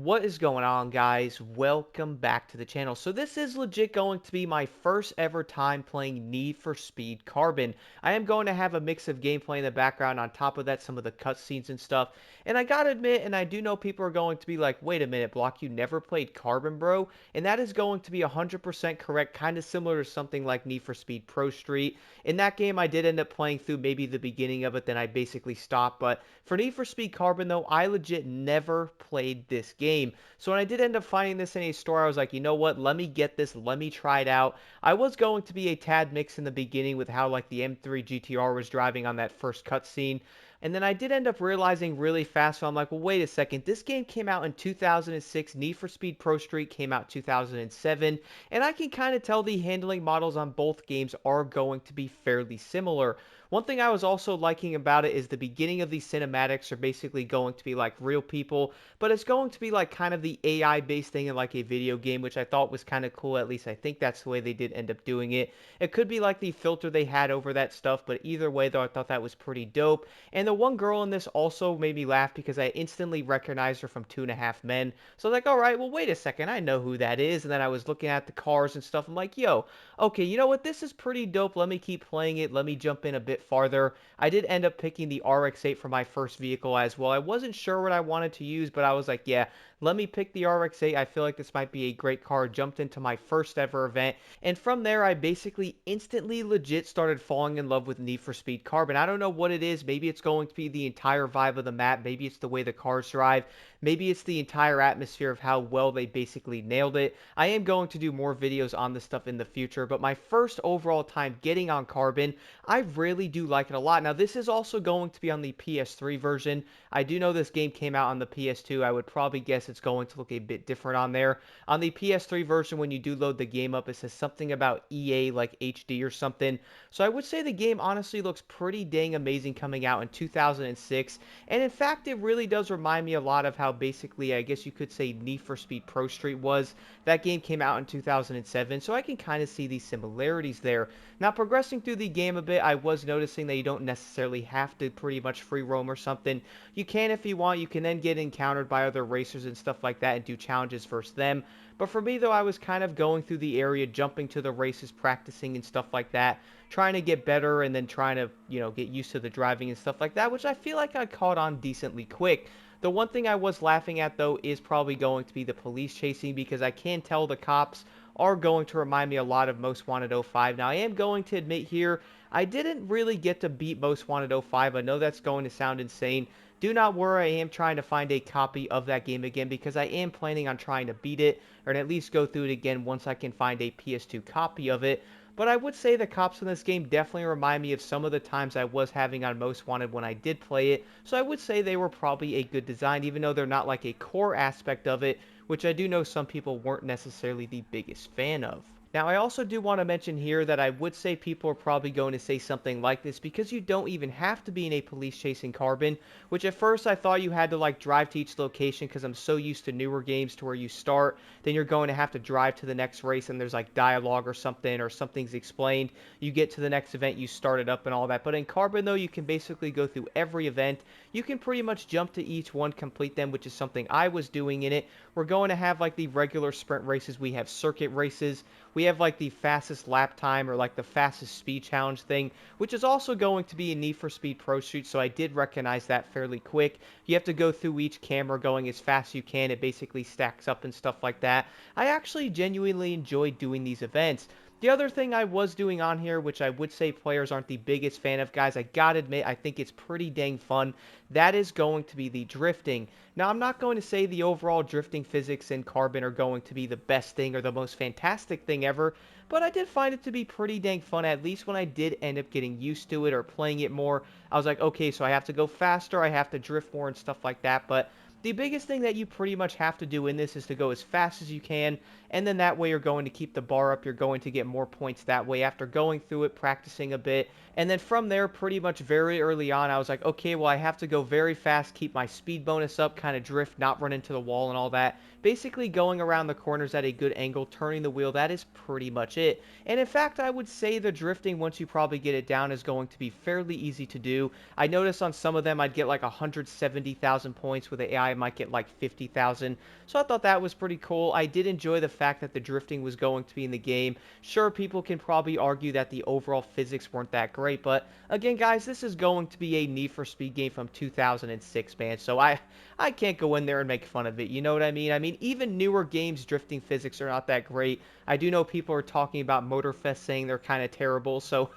What is going on, guys? Welcome back to the channel. So this is legit going to be my first ever time playing Need for Speed Carbon. I am going to have a mix of gameplay in the background, on top of that some of the cutscenes and stuff. And I gotta admit, and I do know people are going to be like, wait a minute, Block, you never played Carbon, bro? And that is going to be 100% correct, kind of similar to something like Need for Speed Pro Street. In that game, I did end up playing through maybe the beginning of it, then I basically stopped. But for Need for Speed Carbon, though, I legit never played this game. So when I did end up finding this in a store, I was like, you know what? Let me get this. Let me try it out. I was going to be a tad mixed in the beginning with how like the M3 GTR was driving on that first cutscene. And then I did end up realizing really fast, so I'm like, well, wait a second. This game came out in 2006. Need for Speed Pro Street came out 2007. And I can kind of tell the handling models on both games are going to be fairly similar. One thing I was also liking about it is the beginning of these cinematics are basically going to be like real people, but it's going to be like kind of the AI based thing in like a video game, which I thought was kind of cool. At least I think that's the way they did end up doing it. It could be like the filter they had over that stuff, but either way though, I thought that was pretty dope. And the one girl in this also made me laugh because I instantly recognized her from Two and a Half Men. So I was like, all right, well, wait a second, I know who that is. And then I was looking at the cars and stuff. I'm like, yo, okay, you know what? This is pretty dope. Let me keep playing it. Let me jump in a bit farther. I did end up picking the RX-8 for my first vehicle as well. I wasn't sure what I wanted to use, but I was like, yeah, let me pick the RX-8. I feel like this might be a great car. Jumped into my first ever event, and from there, I basically instantly legit started falling in love with Need for Speed Carbon. I don't know what it is. Maybe it's going to be the entire vibe of the map. Maybe it's the way the cars drive. Maybe it's the entire atmosphere of how well they basically nailed it. I am going to do more videos on this stuff in the future, but my first overall time getting on Carbon, I really do like it a lot. Now, this is also going to be on the PS3 version. I do know this game came out on the PS2. I would probably guess it's going to look a bit different on there. On the PS3 version, when you do load the game up, it says something about EA like HD or something. So I would say the game honestly looks pretty dang amazing coming out in 2006. And in fact, it really does remind me a lot of how basically, I guess you could say, Need for Speed Pro Street was. That game came out in 2007, so I can kind of see these similarities there. Now, progressing through the game a bit, I was noticing that you don't necessarily have to pretty much free roam or something. You can if you want. You can then get encountered by other racers and stuff like that and do challenges versus them. But for me, though, I was kind of going through the area, jumping to the races, practicing and stuff like that, trying to get better and then trying to, get used to the driving and stuff like that, which I feel like I caught on decently quick. The one thing I was laughing at, though, is probably going to be the police chasing, because I can tell the cops are going to remind me a lot of Most Wanted '05. Now, I am going to admit here, I didn't really get to beat Most Wanted '05. I know that's going to sound insane. Do not worry, I am trying to find a copy of that game again, because I am planning on trying to beat it, or at least go through it again once I can find a PS2 copy of it. But I would say the cops in this game definitely remind me of some of the times I was having on Most Wanted when I did play it. So I would say they were probably a good design, even though they're not like a core aspect of it, which I do know some people weren't necessarily the biggest fan of. Now, I also do want to mention here that I would say people are probably going to say something like this, because you don't even have to be in a police chasing Carbon, which at first I thought you had to like drive to each location, because I'm so used to newer games to where you start, then you're going to have to drive to the next race and there's like dialogue or something's explained. You get to the next event, you start it up and all that. But in Carbon, though, you can basically go through every event. You can pretty much jump to each one, complete them, which is something I was doing in it. We're going to have like the regular sprint races. We have circuit races. We have like the fastest lap time, or like the fastest speed challenge thing, which is also going to be a Need for Speed Pro Street, so I did recognize that fairly quick. You have to go through each camera going as fast as you can. It basically stacks up and stuff like that. I actually genuinely enjoy doing these events. The other thing I was doing on here, which I would say players aren't the biggest fan of, guys, I gotta admit, I think it's pretty dang fun. That is going to be the drifting. Now, I'm not going to say the overall drifting physics in Carbon are going to be the best thing or the most fantastic thing ever, but I did find it to be pretty dang fun, at least when I did end up getting used to it or playing it more. I was like, okay, so I have to go faster, I have to drift more and stuff like that, but the biggest thing that you pretty much have to do in this is to go as fast as you can, and then that way you're going to keep the bar up, you're going to get more points that way after going through it, practicing a bit, and then from there, pretty much very early on, I was like, okay, well, I have to go very fast, keep my speed bonus up, kind of drift, not run into the wall and all that. Basically going around the corners at a good angle, turning the wheel, that is pretty much it. And in fact, I would say the drifting, once you probably get it down, is going to be fairly easy to do. I noticed on some of them, I'd get like 170,000 points with the AI I might get like 50,000. So I thought that was pretty cool. I did enjoy the fact that the drifting was going to be in the game. Sure, people can probably argue that the overall physics weren't that great, but again, guys, this is going to be a Need for Speed game from 2006, man. So I can't go in there and make fun of it. You know what I mean? I mean, even newer games drifting physics are not that great. I do know people are talking about Motorfest saying they're kind of terrible, so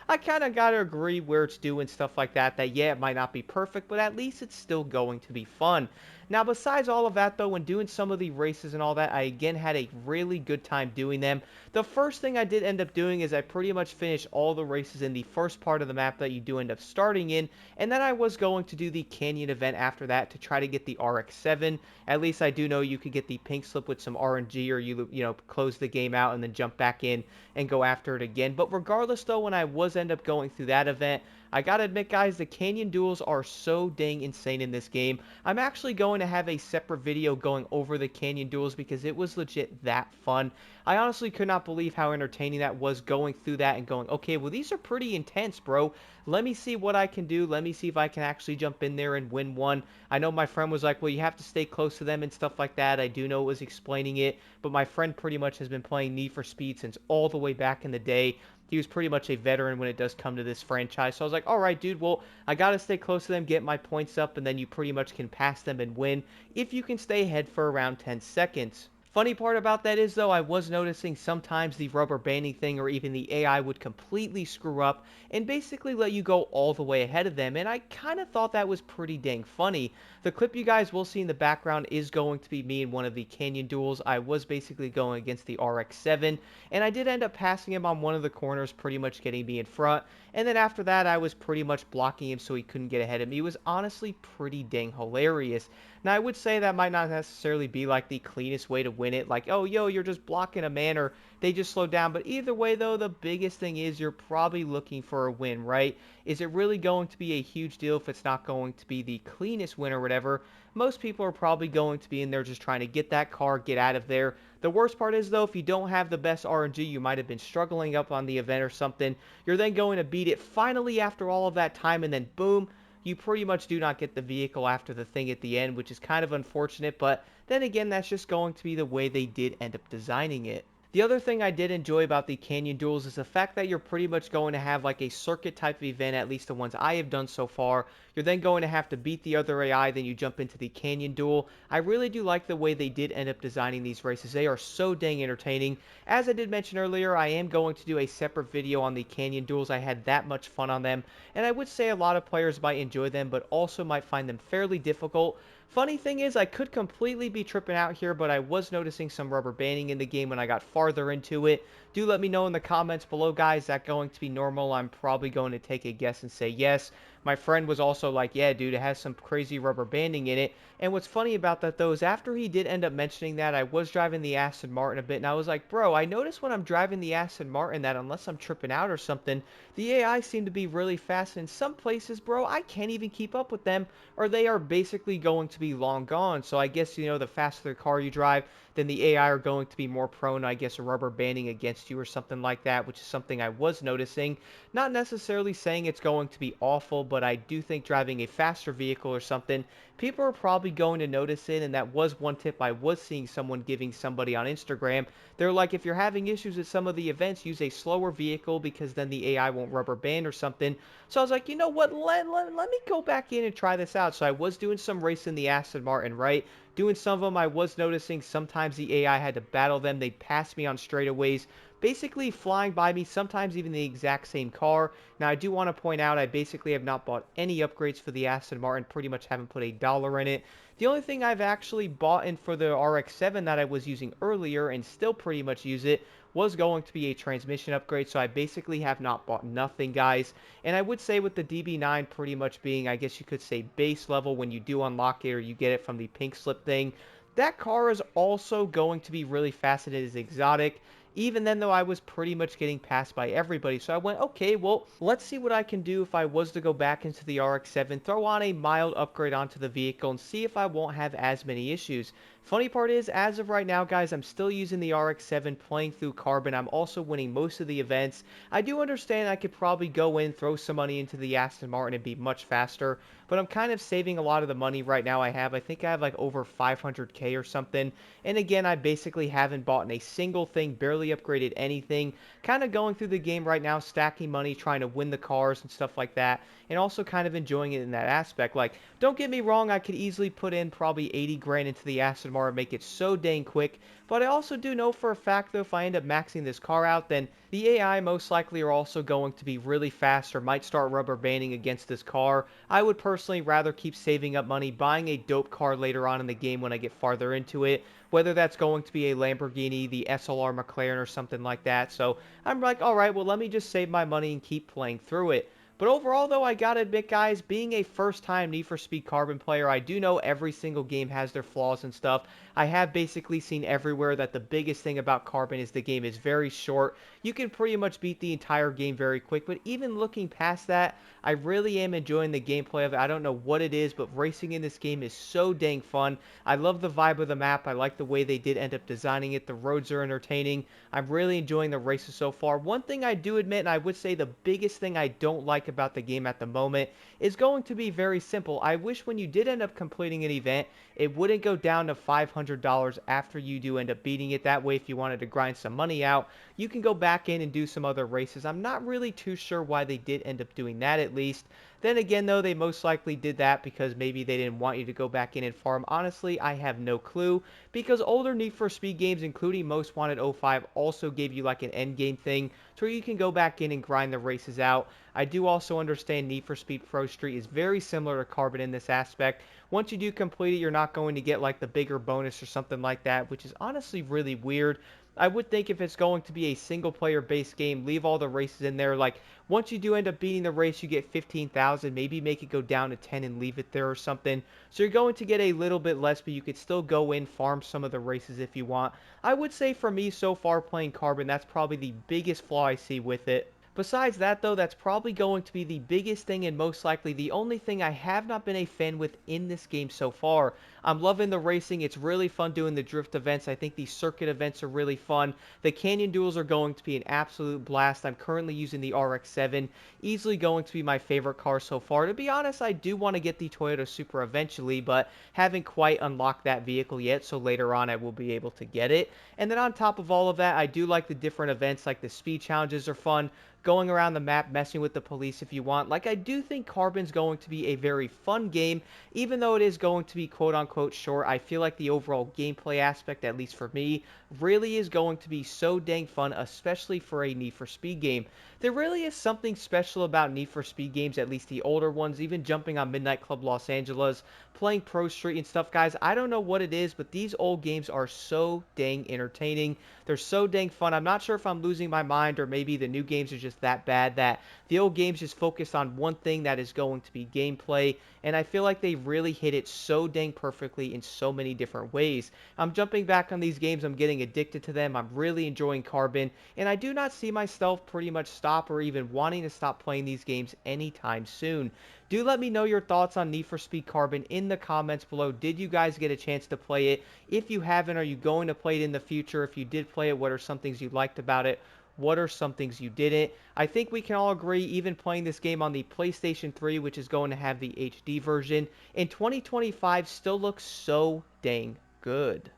I kind of got to agree where it's doing stuff like that, that yeah, it might not be perfect, but at least it's still going to be fun. Now, besides all of that, though, when doing some of the races and all that, I again had a really good time doing them. The first thing I did end up doing is I pretty much finished all the races in the first part of the map that you do end up starting in, and then I was going to do the Canyon event after that to try to get the RX-7. At least I do know you could get the pink slip with some RNG, or you know, close the game out and then jump back in and go after it again. But regardless, though, when I was end up going through that event, I gotta admit, guys, the Canyon duels are so dang insane in this game. I'm actually going to have a separate video going over the Canyon duels because it was legit that fun. I honestly could not believe how entertaining that was, going through that and going, okay, well, these are pretty intense, bro. Let me see what I can do. Let me see if I can actually jump in there and win one. I know my friend was like, well, you have to stay close to them and stuff like that. I do know it was explaining it, but my friend pretty much has been playing Need for Speed since all the way back in the day. He was pretty much a veteran when it does come to this franchise. So I was like, all right, dude, well, I got to stay close to them, get my points up, and then you pretty much can pass them and win if you can stay ahead for around 10 seconds. Funny part about that is, though, I was noticing sometimes the rubber banding thing or even the AI would completely screw up and basically let you go all the way ahead of them, and I kind of thought that was pretty dang funny. The clip you guys will see in the background is going to be me in one of the Canyon duels. I was basically going against the RX-7, and I did end up passing him on one of the corners, pretty much getting me in front, and then after that, I was pretty much blocking him so he couldn't get ahead of me. It was honestly pretty dang hilarious. Now, I would say that might not necessarily be like the cleanest way to win it, like, oh, yo, you're just blocking a man, or they just slow down. But either way, though, the biggest thing is you're probably looking for a win, right? Is it really going to be a huge deal if it's not going to be the cleanest win or whatever? Most people are probably going to be in there just trying to get that car, get out of there. The worst part is, though, if you don't have the best RNG, you might have been struggling up on the event or something. You're then going to beat it finally after all of that time, and then boom, you pretty much do not get the vehicle after the thing at the end, which is kind of unfortunate, but then again, that's just going to be the way they did end up designing it. The other thing I did enjoy about the Canyon duels is the fact that you're pretty much going to have like a circuit type of event, at least the ones I have done so far. You're then going to have to beat the other AI, then you jump into the Canyon duel. I really do like the way they did end up designing these races. They are so dang entertaining. As I did mention earlier, I am going to do a separate video on the Canyon duels. I had that much fun on them, and I would say a lot of players might enjoy them, but also might find them fairly difficult. Funny thing is, I could completely be tripping out here, but I was noticing some rubber banding in the game when I got farther into it. Do let me know in the comments below, guys. Is that going to be normal? I'm probably going to take a guess and say yes. My friend was also like, yeah, dude, it has some crazy rubber banding in it. And what's funny about that, though, is after he did end up mentioning that, I was driving the Aston Martin a bit, and I was like, bro, I noticed when I'm driving the Aston Martin that unless I'm tripping out or something, the AI seem to be really fast. In some places, bro, I can't even keep up with them, or they are basically going to be long gone. So I guess, you know, the faster the car you drive, then the AI are going to be more prone, I guess, rubber banding against you or something like that, which is something I was noticing. Not necessarily saying it's going to be awful, but I do think driving a faster vehicle or something, people are probably going to notice it, and that was one tip I was seeing someone giving somebody on Instagram. They're like, if you're having issues at some of the events, use a slower vehicle because then the AI won't rubber band or something. So I was like, you know what, let me go back in and try this out. So I was doing some racing the Aston Martin, right? Doing some of them, I was noticing sometimes the AI had to battle them. They'd pass me on straightaways, basically flying by me, sometimes even the exact same car. Now, I do want to point out I basically have not bought any upgrades for the Aston Martin, pretty much haven't put $1 in it. The only thing I've actually bought in for the RX-7 that I was using earlier and still pretty much use it was going to be a transmission upgrade, so I basically have not bought nothing, guys. And I would say with the DB9 pretty much being, I guess you could say, base level when you do unlock it or you get it from the pink slip thing, that car is also going to be really fast and it is exotic. Even then, though, I was pretty much getting passed by everybody. So I went, okay, well, let's see what I can do if I was to go back into the RX-7, throw on a mild upgrade onto the vehicle, and see if I won't have as many issues. Funny part is, as of right now, guys, I'm still using the RX-7 playing through Carbon. I'm also winning most of the events. I do understand I could probably go in, throw some money into the Aston Martin and be much faster, but I'm kind of saving a lot of the money right now I have. I think I have like over 500k or something. And again, I basically haven't bought a single thing, barely upgraded anything. Kind of going through the game right now, stacking money, trying to win the cars and stuff like that, and also kind of enjoying it in that aspect. Like, don't get me wrong, I could easily put in probably 80 grand into the Aston Martin, make it so dang quick, but I also do know for a fact, though, if I end up maxing this car out, then the AI most likely are also going to be really fast or might start rubber banding against this car. I would personally rather keep saving up money, buying a dope car later on in the game when I get farther into it, whether that's going to be a Lamborghini, the SLR McLaren, or something like that. So I'm like, alright, well, let me just save my money and keep playing through it. But overall, though, I gotta admit, guys, being a first-time Need for Speed Carbon player, I do know every single game has their flaws and stuff. I have basically seen everywhere that the biggest thing about Carbon is the game is very short. You can pretty much beat the entire game very quick, but even looking past that, I really am enjoying the gameplay of it. I don't know what it is, but racing in this game is so dang fun. I love the vibe of the map. I like the way they did end up designing it. The roads are entertaining. I'm really enjoying the races so far. One thing I do admit, and I would say the biggest thing I don't like about the game at the moment, is going to be very simple. I wish when you did end up completing an event, it wouldn't go down to $500 after you do end up beating it. That way, if you wanted to grind some money out, you can go back in and do some other races. I'm not really too sure why they did end up doing that, at least. Then again, though, they most likely did that because maybe they didn't want you to go back in and farm. Honestly, I have no clue, because older Need for Speed games, including Most Wanted '05, also gave you like an end game thing to where you can go back in and grind the races out. I do also understand Need for Speed Pro Street is very similar to Carbon in this aspect. Once you do complete it, you're not going to get like the bigger bonus or something like that, which is honestly really weird. I would think if it's going to be a single player based game, leave all the races in there. Like, once you do end up beating the race, you get 15,000. Maybe make it go down to 10 and leave it there or something. So you're going to get a little bit less, but you could still go in, farm some of the races if you want. I would say for me so far playing Carbon, that's probably the biggest flaw I see with it. Besides that, though, that's probably going to be the biggest thing and most likely the only thing I have not been a fan with in this game so far. I'm loving the racing. It's really fun doing the drift events. I think these circuit events are really fun. The canyon duels are going to be an absolute blast. I'm currently using the RX-7. Easily going to be my favorite car so far. To be honest, I do want to get the Toyota Supra eventually, but haven't quite unlocked that vehicle yet, so later on I will be able to get it. And then on top of all of that, I do like the different events, like the speed challenges are fun. Going around the map, messing with the police if you want. Like, I do think Carbon's going to be a very fun game, even though it is going to be quote-unquote short. I feel like the overall gameplay aspect, at least for me, really is going to be so dang fun, especially for a Need for Speed game. There really is something special about Need for Speed games, at least the older ones, even jumping on Midnight Club Los Angeles, playing Pro Street and stuff, guys. I don't know what it is, but these old games are so dang entertaining. They're so dang fun. I'm not sure if I'm losing my mind or maybe the new games are just that bad that the old games just focus on one thing that is going to be gameplay, and I feel like they really hit it so dang perfectly in so many different ways. I'm jumping back on these games. I'm getting addicted to them. I'm really enjoying Carbon, and I do not see myself pretty much stop or even wanting to stop playing these games anytime soon. Do let me know your thoughts on Need for Speed Carbon in the comments below. Did you guys get a chance to play it? If you haven't, are you going to play it in the future? If you did play it, what are some things you liked about it? What are some things you didn't? I think we can all agree, even playing this game on the PlayStation 3, which is going to have the HD version, in 2025 still looks so dang good.